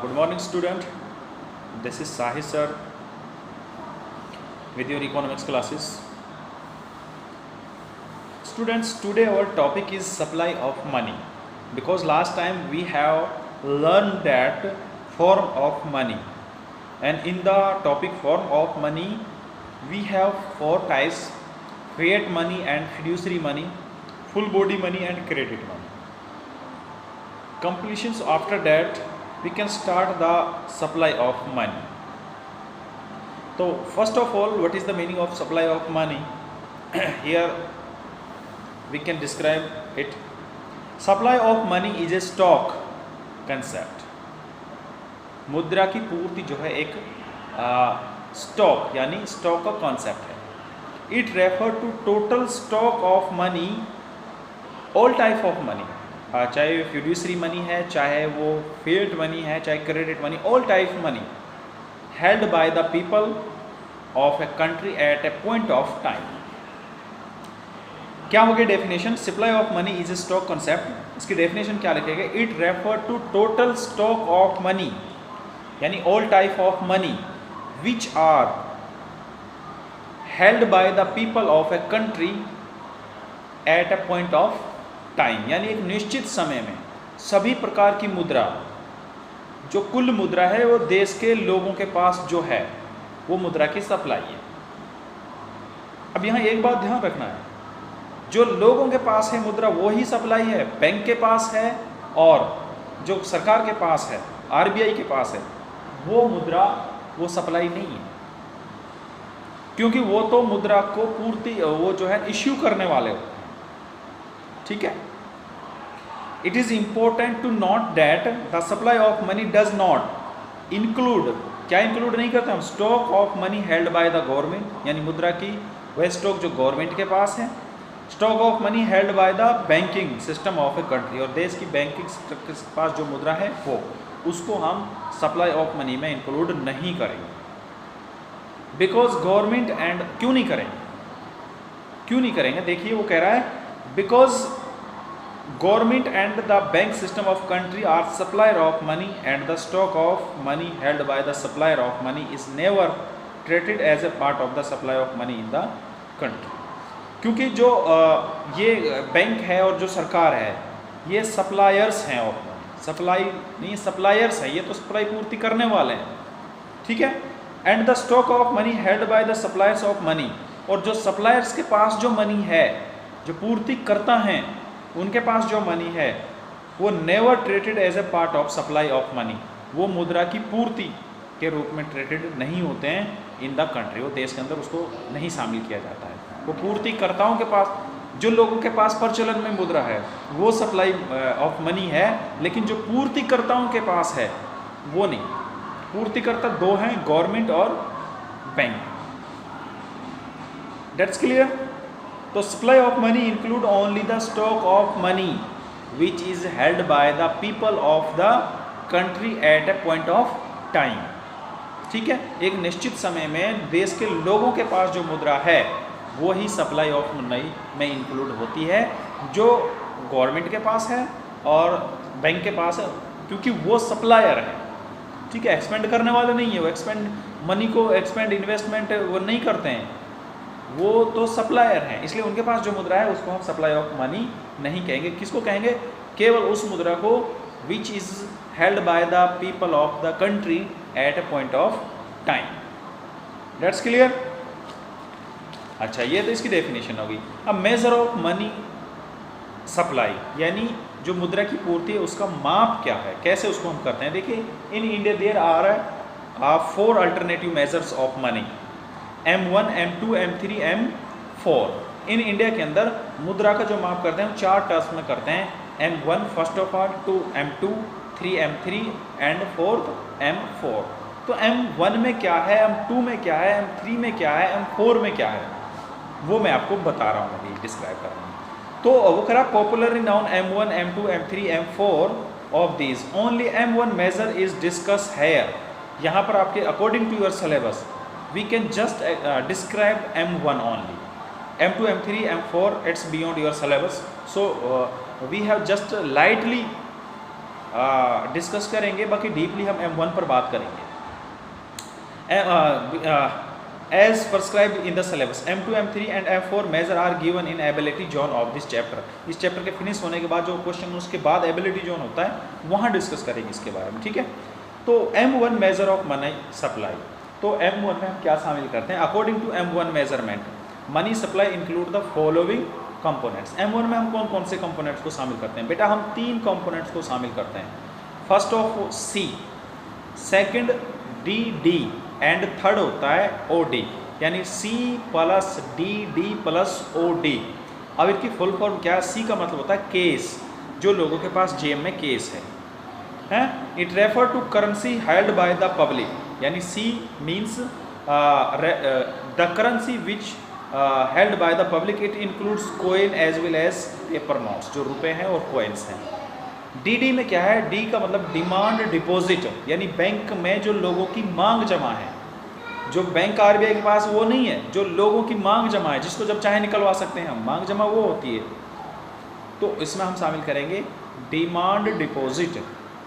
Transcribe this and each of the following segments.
Good morning, student. This is Sahis sir with your economics classes. Students, today our topic is supply of money, because last time we have learned that form of money, and in the topic form of money we have four types: fiat money and fiduciary money, full body money and credit money. Completions after that we can start the supply of money. So first of all, what is the meaning of supply of money? Here we can describe it. Supply of money is a stock concept. मुद्रा की पूर्ति जो है एक stock यानी stock का concept है. It refer to total stock of money, all type of money, चाहे फिड्यूसरी मनी है, चाहे वो फिएट मनी है, चाहे credit money, all type money held by the people of a country at a point of time. क्या हो गया definition? Supply of money is a stock concept. इसकी डेफिनेशन क्या लिखेगा? It refer to total stock of money यानी all type of money which are held by the people of a country at a point of time, यानी एक निश्चित समय में सभी प्रकार की मुद्रा, जो कुल मुद्रा है वो देश के लोगों के पास जो है वो मुद्रा की सप्लाई है. अब यहाँ एक बात ध्यान रखना है, जो लोगों के पास है मुद्रा वो ही सप्लाई है, बैंक के पास है और जो सरकार के पास है, आरबीआई के पास है, वो मुद्रा वो सप्लाई नहीं है, क्योंकि वो तो मुद्रा को पूर्ति वो जो है इश्यू करने वाले होते हैं. ठीक है. It is important to note that the supply of money does not include, क्या इंक्लूड नहीं करते हम? Stock of money held by the government, यानी मुद्रा की वह स्टॉक जो गवर्नमेंट के पास है. Stock of money held by the banking system of a country, और देश की बैंकिंग के पास जो मुद्रा है वो, उसको हम सप्लाई ऑफ मनी में इंक्लूड नहीं करेंगे. बिकॉज गवर्नमेंट एंड क्यों नहीं करेंगे? क्यों नहीं करेंगे? देखिए वो कह रहा है because government and the bank system of country are supplier of money and the stock of money held by the supplier of money is never treated as a part of the supply of money in the country. क्योंकि जो ये bank है और जो सरकार है ये suppliers हैं, और सप्लाई नहीं, सप्लायर्स है, ये तो सप्लाई पूर्ति करने वाले हैं. ठीक है. And the stock of money held by the suppliers of money, और जो सप्लायर्स के पास जो मनी है, जो पूर्ति करता है उनके पास जो मनी है वो never treated as a part of supply of money, वो मुद्रा की पूर्ति के रूप में ट्रीटेड नहीं होते हैं इन द कंट्री, वो देश के अंदर उसको नहीं शामिल किया जाता है. वो पूर्तिकर्ताओं के पास, जो लोगों के पास प्रचलन में मुद्रा है वो सप्लाई ऑफ मनी है, लेकिन जो पूर्तिकर्ताओं के पास है वो नहीं. पूर्तिकर्ता दो हैं, गवर्नमेंट और बैंक. That's clear. तो supply of money include only the stock of money which is held by the people of the country at a point of time. ठीक है. एक निश्चित समय में देश के लोगों के पास जो मुद्रा है वो ही सप्लाई ऑफ मनी में इंक्लूड होती है, जो गवर्नमेंट के पास है और बैंक के पास है, क्योंकि वो सप्लायर है. ठीक है. एक्सपेंड करने वाले नहीं है, वो एक्सपेंड मनी को एक्सपेंड इन्वेस्टमेंट वो नहीं करते हैं, वो तो सप्लायर हैं, इसलिए उनके पास जो मुद्रा है उसको हम सप्लाई ऑफ मनी नहीं कहेंगे. किसको कहेंगे? केवल उस मुद्रा को विच is held by the people of the country at a point of time. That's clear. अच्छा, ये तो इसकी डेफिनेशन होगी. अब मेजर ऑफ मनी सप्लाई, यानी जो मुद्रा की पूर्ति है उसका माप क्या है, कैसे उसको हम करते हैं. देखिए, in India there are 4 alternative measures of money, M1, M2, M3, M4. In India के अंदर मुद्रा का जो माप करते हैं हम 4 टर्म्स में करते हैं. M1 first of all, 2 M2, 3 M3 and 4 M4. तो M1 में क्या है, M2 में क्या है, M3 में क्या है, M4 में क्या है, वो मैं आपको बता रहा हूँ, अभी डिस्क्राइब कर रहा हूँ. तो वो कह रहा popularly known M1, M2, M3, M4 of these only M1 measure is discuss here. यहाँ पर आपके according to your syllabus we can just describe M1 only. M2, M3, M4 it's beyond your syllabus, so we have just lightly discuss करेंगे, बाकी deeply हम M1 पर बात करेंगे। As prescribed in the syllabus, M2, M3 and M4 measure are given in ability zone of this chapter। इस chapter के finish होने के बाद जो क्वेश्चन उसके बाद एबिलिटी जोन होता है वहाँ डिस्कस करेंगे इसके बारे में, ठीक है। तो M1 measure of money supply, तो M1 में हम क्या शामिल करते हैं? According to M1 measurement money supply include the following components. M1 में हम कौन कौन से कंपोनेंट्स को शामिल करते हैं? बेटा हम 3 कंपोनेंट्स को शामिल करते हैं। First of C, second DD and third होता है OD, यानी C plus DD plus OD। अब इसकी फुल फॉर्म क्या है? C का मतलब होता है केस, जो लोगों के पास जेब में केस है। It refer to currency held by the public, यानी C means the currency which held by the public. It includes coin as well as paper notes, जो रुपए हैं और कोइंस हैं। DD में क्या है? D का मतलब डिमांड डिपॉजिट, यानी बैंक में जो लोगों की मांग जमा है, जो बैंक RBI के पास वो नहीं है, जो लोगों की मांग जमा है, जिसको जब चाहे निकलवा सकते हैं हम, मांग जमा वो होती है। तो इसमें हम शामिल करेंगे demand deposit.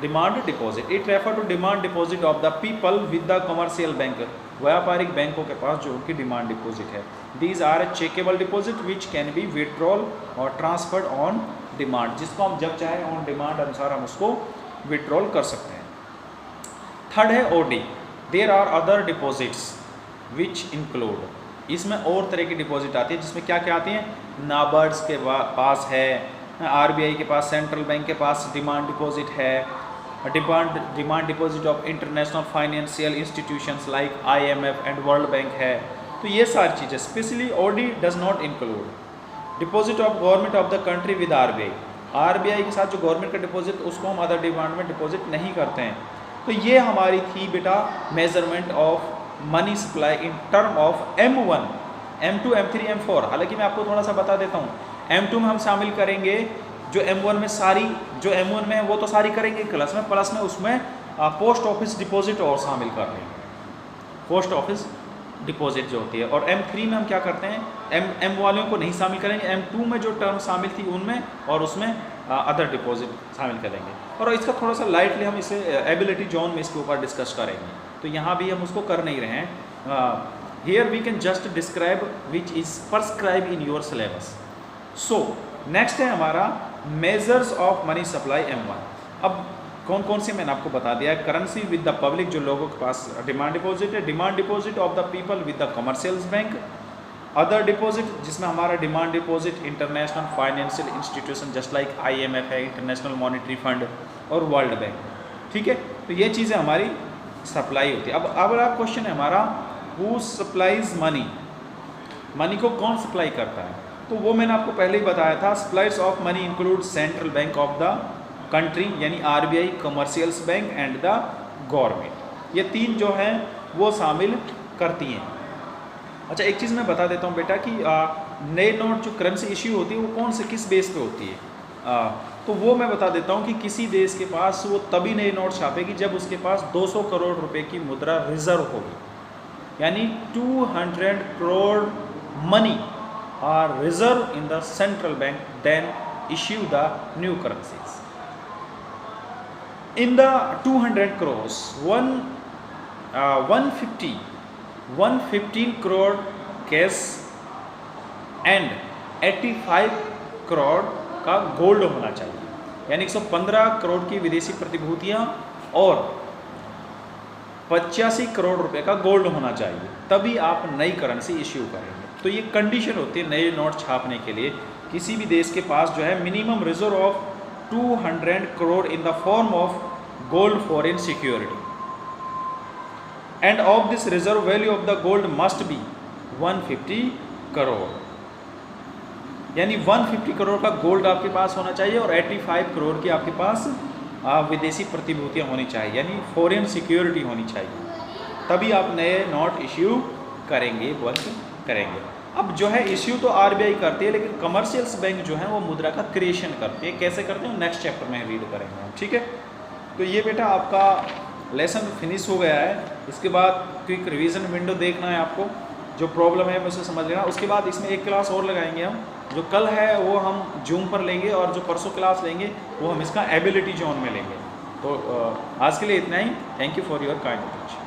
Demand deposit it refer to demand deposit of the people with the commercial bank, व्यापारिक बैंकों के पास जो उनकी डिमांड डिपॉजिट है। These are checkable deposit which can be withdrawal और ट्रांसफर्ड ऑन डिमांड, जिसको हम जब चाहे ऑन डिमांड अनुसार हम उसको विड्रॉल कर सकते हैं। थर्ड है OD, there are other deposits which include, इसमें और तरह की डिपॉजिट आती है, जिसमें क्या क्या आती हैं? नाबार्ड्स के पास है, RBI के पास, सेंट्रल बैंक के पास डिमांड डिपॉजिट है, demand deposit of international financial institutions like IMF and world bank है। तो ये सारी चीज़ें, specially OD does not include deposit of government of the country with RBI के साथ जो गवर्नमेंट का डिपॉजिट, उसको हम अदर डिमांड में डिपॉजिट नहीं करते हैं। तो ये हमारी थी बेटा measurement of money supply in term of M1, M2, M3, M4। हालांकि मैं आपको थोड़ा सा बता देता हूँ, M2 में हम शामिल करेंगे जो M1 में सारी, जो M1 में है वो तो सारी करेंगे क्लास में, प्लस में उसमें पोस्ट ऑफिस डिपॉजिट और शामिल कर रहे हैं, पोस्ट ऑफिस डिपॉजिट जो होती है। और M3 में हम क्या करते हैं? M वालों को नहीं शामिल करेंगे, M2 में जो टर्म शामिल थी उनमें, और उसमें अदर डिपॉजिट शामिल करेंगे। और इसका थोड़ा सा लाइटली हम इसे एबिलिटी जोन में इसके ऊपर डिस्कस करेंगे, तो यहाँ भी हम उसको कर नहीं रहे हैं। Here we can just describe which is prescribe in your syllabus. So next है हमारा measures of money supply M1। अब कौन कौन से मैंने आपको बता दिया है। करेंसी विद द पब्लिक, जो लोगों के पास डिमांड डिपॉजिट है, demand deposit of the people with the commercials bank, other deposit जिसमें हमारा demand deposit international financial institution just like IMF है, इंटरनेशनल मॉनेटरी फंड और वर्ल्ड बैंक, ठीक है। तो ये चीज़ें हमारी सप्लाई होती है। अब अगला क्वेश्चन है हमारा, हु सप्लाइज मनी, मनी को कौन सप्लाई करता है? तो वो मैंने आपको पहले ही बताया था, supplies of money include central bank of the country, यानी RBI, commercials bank and the government. ये 3 जो हैं वो शामिल करती हैं। अच्छा, एक चीज़ मैं बता देता हूँ बेटा कि नए नोट जो करेंसी इश्यू होती है वो कौन से किस बेस पे होती है। तो वो मैं बता देता हूँ कि किसी देश के पास वो तभी नए नोट छापेगी जब उसके पास 200 करोड़ रुपए की मुद्रा रिजर्व होगी, यानी 200 crore money are reserve in the central bank, then issue the new currencies. In the 200 crores, 115 crore cash and 85 crore का गोल्ड होना चाहिए, यानी 115 करोड़ की विदेशी प्रतिभूतियां और 85 करोड़ रुपए का गोल्ड होना चाहिए, तभी आप नई करेंसी इश्यू करेंगे। तो ये कंडीशन होती है नए नोट छापने के लिए। किसी भी देश के पास जो है minimum reserve of 200 crore in the form of gold foreign security, and of this reserve value of the gold must be 150 crore, यानी 150 करोड़ का गोल्ड आपके पास होना चाहिए और 85 करोड़ की आपके पास विदेशी प्रतिभूतियाँ होनी चाहिए, यानी फॉरेन सिक्योरिटी होनी चाहिए, तभी आप नए नोट इश्यू करेंगे, बंद करेंगे। अब जो है इश्यू तो RBI करती है, लेकिन कमर्शियल्स बैंक जो है वो मुद्रा का क्रिएशन करती है। कैसे करते हैं नेक्स्ट चैप्टर में रीड करेंगे हम, ठीक है। तो ये बेटा आपका लेसन फिनिश हो गया है। इसके बाद क्विक रिवीजन विंडो देखना है आपको, जो प्रॉब्लम है उसे समझ लेना। उसके बाद इसमें एक क्लास और लगाएंगे हम, जो कल है वो हम जूम पर लेंगे और जो परसों क्लास लेंगे वो हम इसका एबिलिटी जोन में लेंगे। तो आज के लिए इतना ही। Thank you for your kind attention.